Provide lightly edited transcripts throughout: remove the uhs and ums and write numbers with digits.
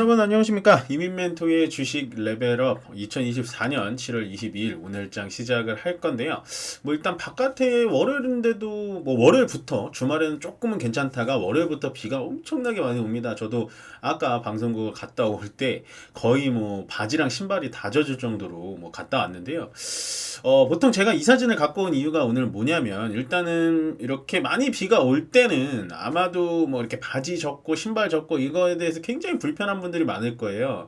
여러분 안녕하십니까. 이민멘토의 주식 레벨업 2024년 7월 22일 오늘장 시작을 할 건데요. 뭐 일단 바깥에 월요일인데도 뭐 월요일부터 주말에는 조금은 괜찮다가 월요일부터 비가 엄청나게 많이 옵니다. 저도 아까 방송국 갔다 올 때 거의 뭐 바지랑 신발이 다 젖을 정도로 뭐 갔다 왔는데요. 보통 제가 이 사진을 갖고 온 이유가 오늘 뭐냐면 일단은 이렇게 많이 비가 올 때는 아마도 뭐 이렇게 바지 젖고 신발 젖고 이거에 대해서 굉장히 불편한 분들이 많을 거예요.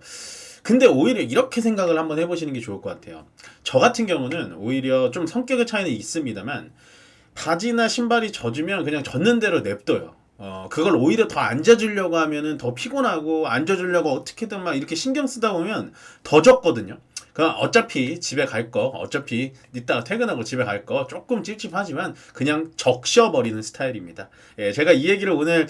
근데 오히려 이렇게 생각을 한번 해보시는 게 좋을 것 같아요. 저 같은 경우는 오히려 좀 성격의 차이는 있습니다만 바지나 신발이 젖으면 그냥 젖는 대로 냅둬요. 그걸 오히려 더 안 젖으려고 하면은 더 피곤하고 안 젖으려고 어떻게든 막 이렇게 신경 쓰다 보면 더 젖거든요. 그럼 어차피 집에 갈 거, 어차피 이따가 퇴근하고 집에 갈 거 조금 찝찝하지만 그냥 적셔버리는 스타일입니다. 예, 제가 이 얘기를 오늘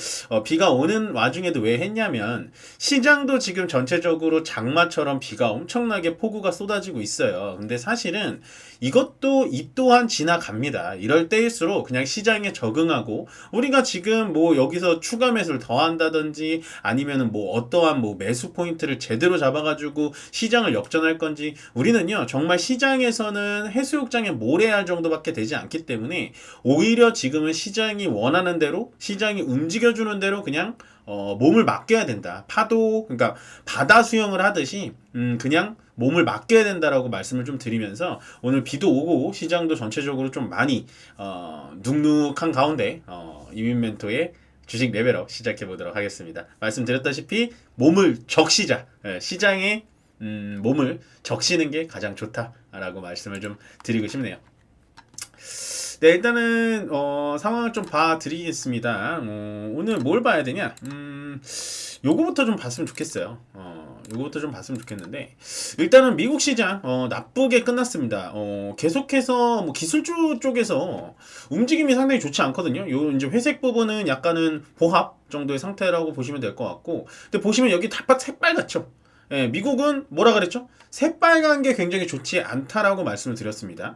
비가 오는 와중에도 왜 했냐면 시장도 지금 전체적으로 장마처럼 비가 엄청나게 폭우가 쏟아지고 있어요. 근데 사실은 이것도 이 또한 지나갑니다. 이럴 때일수록 그냥 시장에 적응하고 우리가 지금 뭐 여기서 추가 매수를 더 한다든지 아니면은 뭐 어떠한 뭐 매수 포인트를 제대로 잡아가지고 시장을 역전할 건지 우리는요 정말 시장에서는 해수욕장에 모래알 정도밖에 되지 않기 때문에 오히려 지금은 시장이 원하는 대로 시장이 움직여주는 대로 그냥 몸을 맡겨야 된다. 파도 그러니까 바다 수영을 하듯이 그냥 몸을 맡겨야 된다라고 말씀을 좀 드리면서 오늘 비도 오고 시장도 전체적으로 좀 많이 눅눅한 가운데 이민멘토의 주식 레벨업 시작해 보도록 하겠습니다. 말씀드렸다시피 몸을 적시자 시장에 몸을 적시는 게 가장 좋다라고 말씀을 좀 드리고 싶네요. 네, 일단은 상황을 좀 봐드리겠습니다. 오늘 뭘 봐야 되냐? 요거부터 좀 봤으면 좋겠어요. 요거부터 좀 봤으면 좋겠는데 일단은 미국 시장 나쁘게 끝났습니다. 계속해서 뭐 기술주 쪽에서 움직임이 상당히 좋지 않거든요. 요 이제 회색 부분은 약간은 보합 정도의 상태라고 보시면 될 것 같고, 근데 보시면 여기 다 새빨갛죠. 예, 미국은 뭐라 그랬죠? 새빨간 게 굉장히 좋지 않다라고 말씀을 드렸습니다.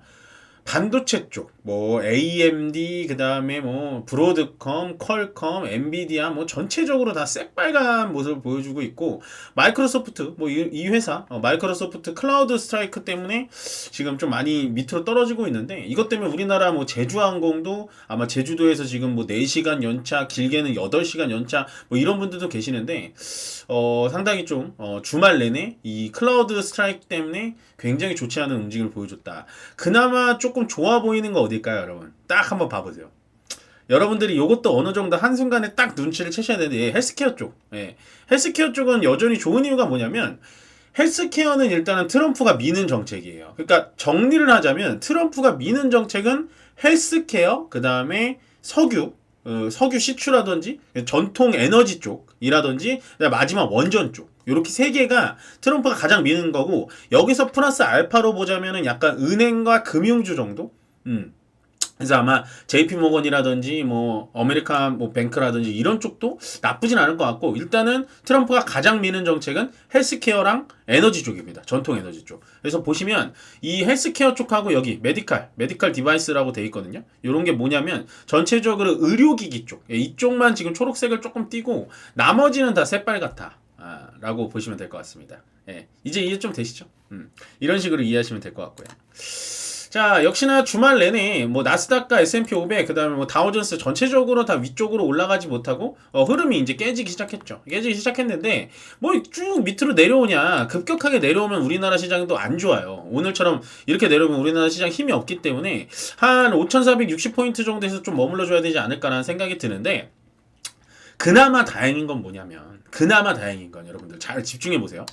반도체 쪽, 뭐 AMD, 그 다음에 뭐 브로드컴, 퀄컴, 엔비디아, 뭐 전체적으로 다 새빨간 모습을 보여주고 있고, 마이크로소프트, 뭐 이 회사, 마이크로소프트 클라우드 스트라이크 때문에 지금 좀 많이 밑으로 떨어지고 있는데, 이것 때문에 우리나라 뭐 제주항공도 아마 제주도에서 지금 뭐 4시간 연차, 길게는 8시간 연차, 뭐 이런 분들도 계시는데, 상당히 좀 주말 내내 이 클라우드 스트라이크 때문에 굉장히 좋지 않은 움직임을 보여줬다. 그나마 조금 좋아 보이는 거 어딜까요, 여러분? 딱 한번 봐보세요. 여러분들이 이것도 어느 정도 한순간에 딱 눈치를 채셔야 되는데, 헬스케어 쪽. 예. 헬스케어 쪽은 여전히 좋은 이유가 뭐냐면, 헬스케어는 일단은 트럼프가 미는 정책이에요. 그러니까 정리를 하자면, 트럼프가 미는 정책은 헬스케어, 그 다음에 석유 시추라든지 전통 에너지 쪽이라든지 마지막 원전 쪽 이렇게 세 개가 트럼프가 가장 미는 거고, 여기서 플러스 알파로 보자면은 약간 은행과 금융주 정도. 그래서 아마 JP 모건이라든지 뭐 아메리칸 뭐 뱅크라든지 이런 쪽도 나쁘진 않을 것 같고, 일단은 트럼프가 가장 미는 정책은 헬스케어랑 에너지 쪽입니다. 전통 에너지 쪽. 그래서 보시면 이 헬스케어 쪽하고 여기 메디칼 디바이스라고 돼 있거든요. 이런 게 뭐냐면 전체적으로 의료기기 쪽, 이쪽만 지금 초록색을 조금 띄고 나머지는 다 새빨갛다 라고 보시면 될 것 같습니다. 예, 이제 이해 좀 되시죠? 이런 식으로 이해하시면 될 것 같고요. 자, 역시나 주말 내내 뭐 나스닥과 S&P 500, 그다음에 뭐 다우존스 전체적으로 다 위쪽으로 올라가지 못하고 흐름이 이제 깨지기 시작했죠. 깨지기 시작했는데 뭐 쭉 밑으로 내려오냐, 급격하게 내려오면 우리나라 시장도 안 좋아요. 오늘처럼 이렇게 내려오면 우리나라 시장 힘이 없기 때문에 한 5,460포인트 정도에서 좀 머물러 줘야 되지 않을까라는 생각이 드는데, 그나마 다행인 건 뭐냐면, 여러분들 잘 집중해 보세요.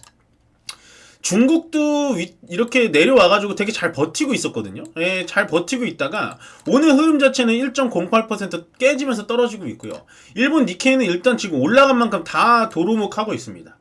중국도 이렇게 내려와가지고 되게 잘 버티고 있었거든요. 예, 잘 버티고 있다가 오늘 흐름 자체는 1.08% 깨지면서 떨어지고 있고요. 일본 니케이는 일단 지금 올라간 만큼 다 도루묵하고 있습니다.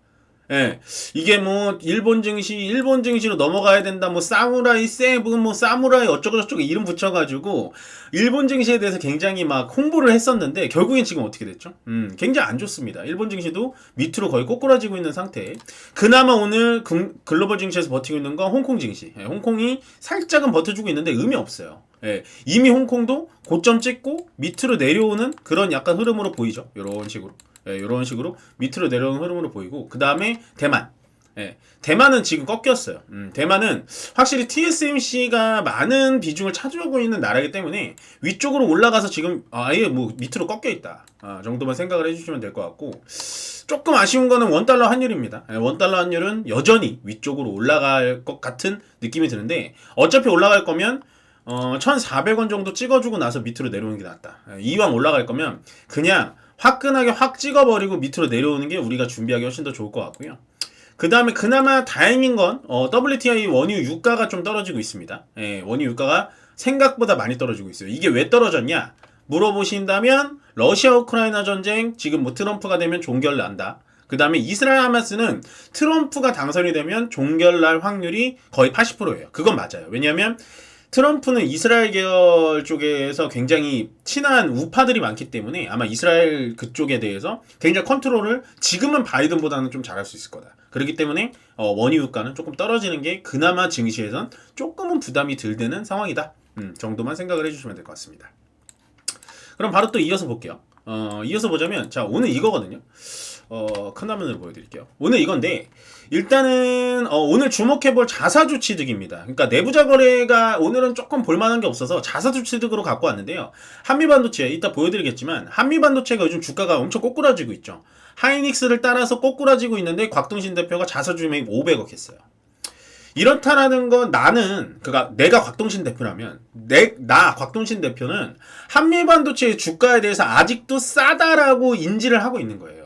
예, 이게 뭐 일본 증시로 넘어가야 된다, 뭐 사무라이 세븐, 뭐 사무라이 어쩌고저쩌고 이름 붙여가지고 일본 증시에 대해서 굉장히 막 홍보를 했었는데 결국엔 지금 어떻게 됐죠? 굉장히 안 좋습니다. 일본 증시도 밑으로 거의 꼬꾸라지고 있는 상태. 그나마 오늘 글로벌 증시에서 버티고 있는 건 홍콩 증시. 예, 홍콩이 살짝은 버텨주고 있는데 의미 없어요. 예, 이미 홍콩도 고점 찍고 밑으로 내려오는 그런 약간 흐름으로 보이죠. 이런 식으로. 이런 식으로 밑으로 내려오는 흐름으로 보이고, 그 다음에 대만. 대만은 지금 꺾였어요. 대만은 확실히 TSMC가 많은 비중을 차지하고 있는 나라이기 때문에 위쪽으로 올라가서 지금 아예 뭐 밑으로 꺾여 있다 정도만 생각을 해주시면 될 것 같고, 조금 아쉬운 거는 원달러 환율입니다. 원달러 환율은 여전히 위쪽으로 올라갈 것 같은 느낌이 드는데, 어차피 올라갈 거면 1,400원 정도 찍어주고 나서 밑으로 내려오는 게 낫다. 이왕 올라갈 거면 그냥 화끈하게 확 찍어버리고 밑으로 내려오는 게 우리가 준비하기 훨씬 더 좋을 것 같고요. 그 다음에 그나마 다행인 건 WTI 원유 유가가 좀 떨어지고 있습니다. 원유 유가가 생각보다 많이 떨어지고 있어요. 이게 왜 떨어졌냐 물어보신다면, 러시아 우크라이나 전쟁 지금 뭐 트럼프가 되면 종결 난다. 그 다음에 이스라엘 하마스는 트럼프가 당선이 되면 종결 날 확률이 거의 80%예요. 그건 맞아요. 왜냐하면 트럼프는 이스라엘 계열 쪽에서 굉장히 친한 우파들이 많기 때문에 아마 이스라엘 그쪽에 대해서 굉장히 컨트롤을 지금은 바이든보다는 좀 잘할 수 있을 거다. 그렇기 때문에 원유 유가는 조금 떨어지는 게 그나마 증시에선 조금은 부담이 덜 되는 상황이다 정도만 생각을 해주시면 될 것 같습니다. 그럼 바로 또 이어서 볼게요. 이어서 보자면, 자, 오늘 이거거든요. 큰 화면으로 보여드릴게요. 오늘 이건데, 일단은 오늘 주목해볼 자사주 취득입니다. 그러니까 내부자 거래가 오늘은 조금 볼만한 게 없어서 자사주 취득으로 갖고 왔는데요. 한미반도체 이따 보여드리겠지만, 한미반도체가 요즘 주가가 엄청 꼬꾸라지고 있죠. 하이닉스를 따라서 꼬꾸라지고 있는데 곽동신 대표가 자사주 매입 500억 했어요. 이렇다라는 건 내가 곽동신 대표라면 나 곽동신 대표는 한미반도체의 주가에 대해서 아직도 싸다라고 인지를 하고 있는 거예요.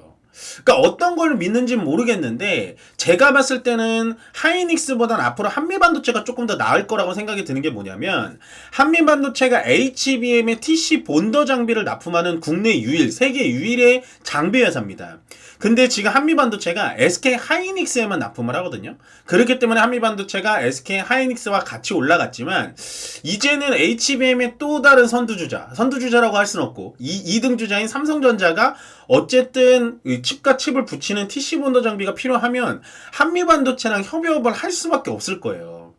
그러니까 어떤 걸 믿는지는 모르겠는데, 제가 봤을 때는 하이닉스보단 앞으로 한미반도체가 조금 더 나을 거라고 생각이 드는 게 뭐냐면, 한미반도체가 HBM의 TC 본더 장비를 납품하는 국내 유일, 세계 유일의 장비 회사입니다. 근데 지금 한미반도체가 SK 하이닉스에만 납품을 하거든요. 그렇기 때문에 한미반도체가 SK 하이닉스와 같이 올라갔지만, 이제는 HBM의 또 다른 선두주자라고 할 수는 없고, 2등 주자인 삼성전자가 어쨌든 칩과 칩을 붙이는 TC 본더 장비가 필요하면 한미반도체랑 협업을 할 수밖에 없을 거예요.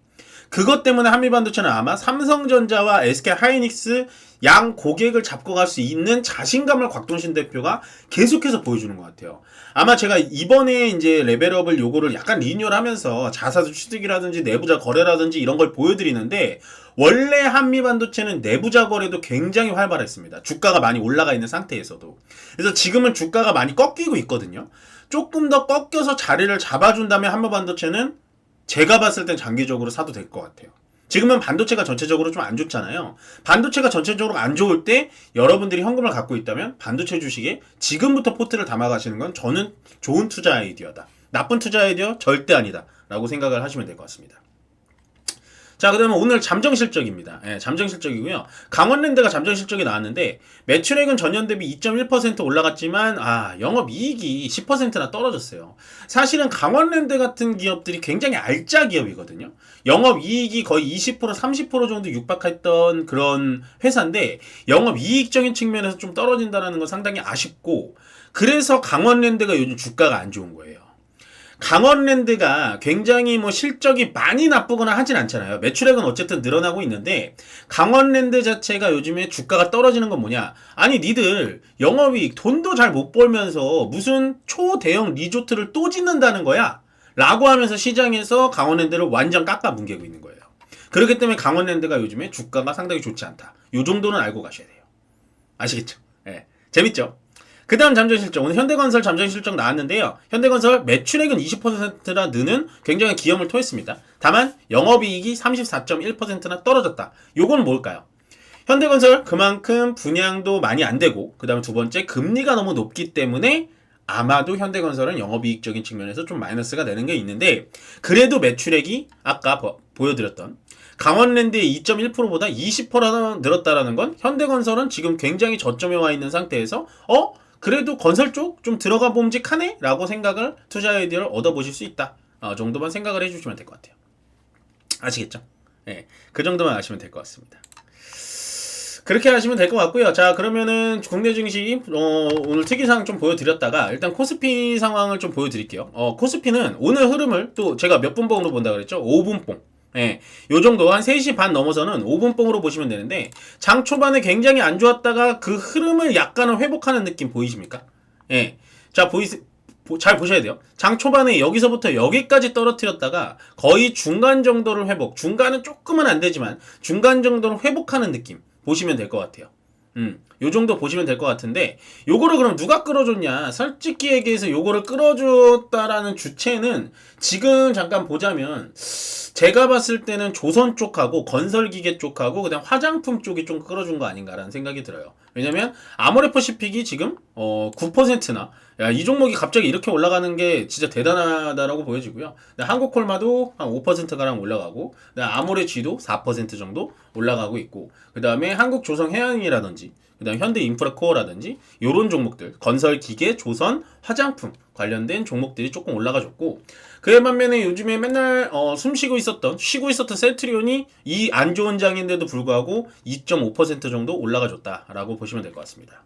그것 때문에 한미반도체는 아마 삼성전자와 SK 하이닉스 양 고객을 잡고 갈 수 있는 자신감을 곽동신 대표가 계속해서 보여주는 것 같아요. 아마 제가 이번에 이제 레벨업을 요거를 약간 리뉴얼하면서 자사주 취득이라든지 내부자 거래라든지 이런 걸 보여드리는데, 원래 한미반도체는 내부자 거래도 굉장히 활발했습니다. 주가가 많이 올라가 있는 상태에서도. 그래서 지금은 주가가 많이 꺾이고 있거든요. 조금 더 꺾여서 자리를 잡아준다면 한미반도체는 제가 봤을 땐 장기적으로 사도 될 것 같아요. 지금은 반도체가 전체적으로 좀 안 좋잖아요. 반도체가 전체적으로 안 좋을 때 여러분들이 현금을 갖고 있다면 반도체 주식에 지금부터 포트를 담아가시는 건 저는 좋은 투자 아이디어다. 나쁜 투자 아이디어 절대 아니다 라고 생각을 하시면 될 것 같습니다. 자, 그 다음에 오늘 잠정 실적입니다. 잠정 실적이고요. 강원랜드가 잠정 실적이 나왔는데, 매출액은 전년 대비 2.1% 올라갔지만 영업이익이 10%나 떨어졌어요. 사실은 강원랜드 같은 기업들이 굉장히 알짜 기업이거든요. 영업이익이 거의 20% 30% 정도 육박했던 그런 회사인데, 영업이익적인 측면에서 좀 떨어진다는 건 상당히 아쉽고, 그래서 강원랜드가 요즘 주가가 안 좋은 거예요. 강원랜드가 굉장히 실적이 많이 나쁘거나 하진 않잖아요. 매출액은 어쨌든 늘어나고 있는데, 강원랜드 자체가 요즘에 주가가 떨어지는 건 뭐냐? 아니, 니들 영업이익 돈도 잘 못 벌면서 무슨 초대형 리조트를 또 짓는다는 거야? 라고 하면서 시장에서 강원랜드를 완전 깎아뭉개고 있는 거예요. 그렇기 때문에 강원랜드가 요즘에 주가가 상당히 좋지 않다. 요 정도는 알고 가셔야 돼요. 아시겠죠? 재밌죠? 그 다음 잠정실적, 오늘 현대건설 잠정실적 나왔는데요. 현대건설 매출액은 20%나 느는 굉장히 기염을 토했습니다. 다만 영업이익이 34.1%나 떨어졌다. 요건 뭘까요? 현대건설 그만큼 분양도 많이 안 되고, 그 다음 두 번째 금리가 너무 높기 때문에 아마도 현대건설은 영업이익적인 측면에서 좀 마이너스가 되는 게 있는데, 그래도 매출액이 아까 보여드렸던 강원랜드의 2.1%보다 20% 늘었다라는 건, 현대건설은 지금 굉장히 저점에 와 있는 상태에서 그래도 건설 쪽 좀 들어가 봄직하네? 라고 생각을, 투자 아이디어를 얻어보실 수 있다. 정도만 생각을 해주시면 될 것 같아요. 아시겠죠? 그 정도만 아시면 될 것 같습니다. 그렇게 하시면 될 것 같고요. 자, 그러면은 국내 증시 오늘 특이사항 좀 보여드렸다가 일단 코스피 상황을 좀 보여드릴게요. 코스피는 오늘 흐름을 또 제가 몇 분봉으로 본다 그랬죠? 5분봉. 요 정도 한 3시 반 넘어서는 5분봉으로 보시면 되는데, 장 초반에 굉장히 안 좋았다가 그 흐름을 약간은 회복하는 느낌 보이십니까? 자, 잘 보셔야 돼요. 장 초반에 여기서부터 여기까지 떨어뜨렸다가 거의 중간 정도를 회복. 중간은 조금은 안 되지만 중간 정도를 회복하는 느낌 보시면 될 것 같아요. 요 정도 보시면 될 것 같은데, 요거를 그럼 누가 끌어줬냐? 솔직히 얘기해서 요거를 끌어줬다라는 주체는 지금 잠깐 보자면 제가 봤을 때는 조선 쪽하고 건설기계 쪽하고 그다음 화장품 쪽이 좀 끌어준 거 아닌가라는 생각이 들어요. 왜냐면 아모레퍼시픽이 지금 9%나 이 종목이 갑자기 이렇게 올라가는 게 진짜 대단하다라고 보여지고요. 한국콜마도 한 5%가량 올라가고, 아모레G도 4% 정도 올라가고 있고, 그 다음에 한국조성해양이라든지, 그 다음에 현대인프라코어라든지 요런 종목들, 건설기계, 조선, 화장품 관련된 종목들이 조금 올라가줬고, 그에 반면에 요즘에 맨날 쉬고 있었던 셀트리온이 이 안 좋은 장인데도 불구하고 2.5% 정도 올라가줬다라고 보시면 될 것 같습니다.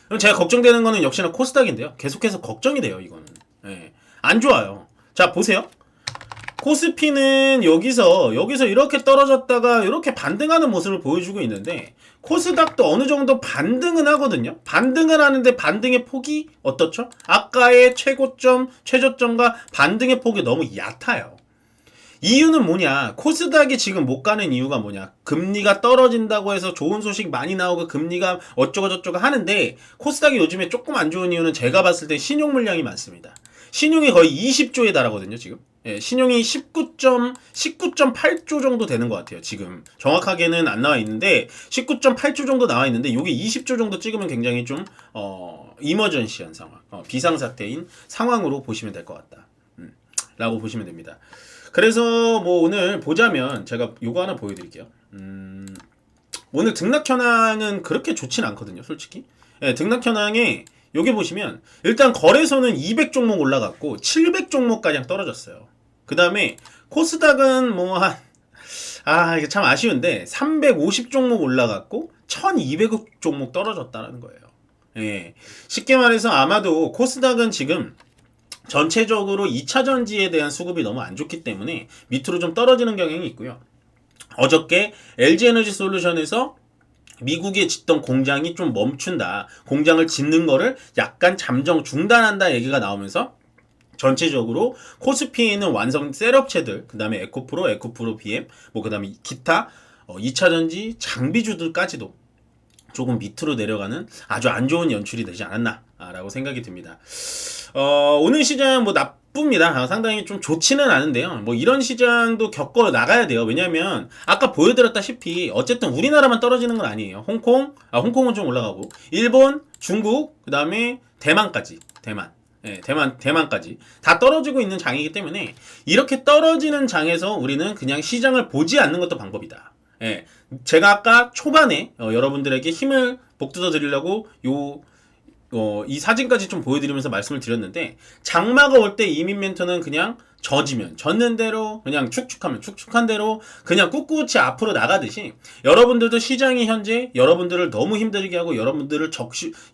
그럼 제가 걱정되는 거는 역시나 코스닥인데요. 계속해서 걱정이 돼요, 이거는. 예. 안 좋아요. 자, 보세요. 코스피는 여기서 이렇게 떨어졌다가 이렇게 반등하는 모습을 보여주고 있는데, 코스닥도 어느 정도 반등은 하거든요. 반등은 하는데 반등의 폭이 어떻죠? 아까의 최고점, 최저점과 반등의 폭이 너무 얕아요. 이유는 뭐냐? 코스닥이 지금 못 가는 이유가 뭐냐? 금리가 떨어진다고 해서 좋은 소식 많이 나오고 금리가 어쩌고저쩌고 하는데, 코스닥이 요즘에 조금 안 좋은 이유는 제가 봤을 때 신용 물량이 많습니다. 신용이 거의 20조에 달하거든요, 지금. 예, 신용이 19.8조 정도 되는 것 같아요, 지금. 정확하게는 안 나와 있는데, 19.8조 정도 나와 있는데, 요게 20조 정도 찍으면 굉장히 좀, 이머전시한 상황, 비상사태인 상황으로 보시면 될 것 같다. 라고 보시면 됩니다. 그래서 뭐 오늘 보자면 제가 요거 하나 보여드릴게요. 오늘 등락 현황은 그렇게 좋진 않거든요, 솔직히. 예, 등락 현황에 여기 보시면 일단 거래소는 200종목 올라갔고 700종목가량 떨어졌어요. 그 다음에 코스닥은 뭐 이게 참 아쉬운데 350종목 올라갔고 1200종목 떨어졌다는 거예요. 예, 쉽게 말해서 아마도 코스닥은 지금 전체적으로 2차 전지에 대한 수급이 너무 안 좋기 때문에 밑으로 좀 떨어지는 경향이 있고요. 어저께 LG에너지솔루션에서 미국에 짓던 공장이 좀 멈춘다, 공장을 짓는 거를 약간 잠정 중단한다 얘기가 나오면서 전체적으로 코스피에 있는 완성 셀업체들, 그 다음에 에코프로 BM, 그 다음에 기타 2차 전지 장비주들까지도 조금 밑으로 내려가는 아주 안 좋은 연출이 되지 않았나라고 생각이 듭니다. 오늘 시장 뭐 나쁩니다. 상당히 좀 좋지는 않은데요. 뭐 이런 시장도 겪어 나가야 돼요. 왜냐면 아까 보여드렸다시피 어쨌든 우리나라만 떨어지는 건 아니에요. 홍콩은 좀 올라가고, 일본, 중국, 그 다음에 대만까지, 대만까지 다 떨어지고 있는 장이기 때문에 이렇게 떨어지는 장에서 우리는 그냥 시장을 보지 않는 것도 방법이다. 예, 제가 아까 초반에 여러분들에게 힘을 복돋아 드리려고 이 사진까지 좀 보여드리면서 말씀을 드렸는데, 장마가 올 때 이민 멘토는 그냥 젖는 대로 그냥 축축한 대로 그냥 꿋꿋이 앞으로 나가듯이, 여러분들도 시장이 현재 여러분들을 너무 힘들게 하고 여러분들을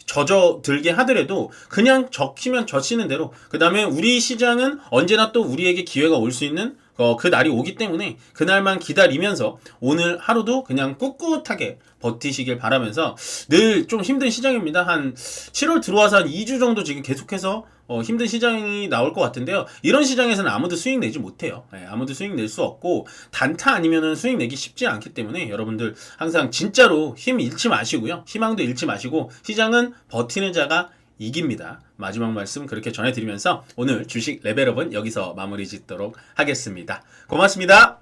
젖어들게 하더라도 그냥 젖히는 대로, 그 다음에 우리 시장은 언제나 또 우리에게 기회가 올 수 있는 그 날이 오기 때문에 그날만 기다리면서 오늘 하루도 그냥 꿋꿋하게 버티시길 바라면서, 늘 좀 힘든 시장입니다. 한 7월 들어와서 한 2주 정도 지금 계속해서 힘든 시장이 나올 것 같은데요. 이런 시장에서는 아무도 수익 내지 못해요. 아무도 수익 낼 수 없고 단타 아니면은 수익 내기 쉽지 않기 때문에 여러분들 항상 진짜로 힘 잃지 마시고요. 희망도 잃지 마시고, 시장은 버티는 자가 이깁니다. 마지막 말씀 그렇게 전해드리면서 오늘 주식 레벨업은 여기서 마무리 짓도록 하겠습니다. 고맙습니다.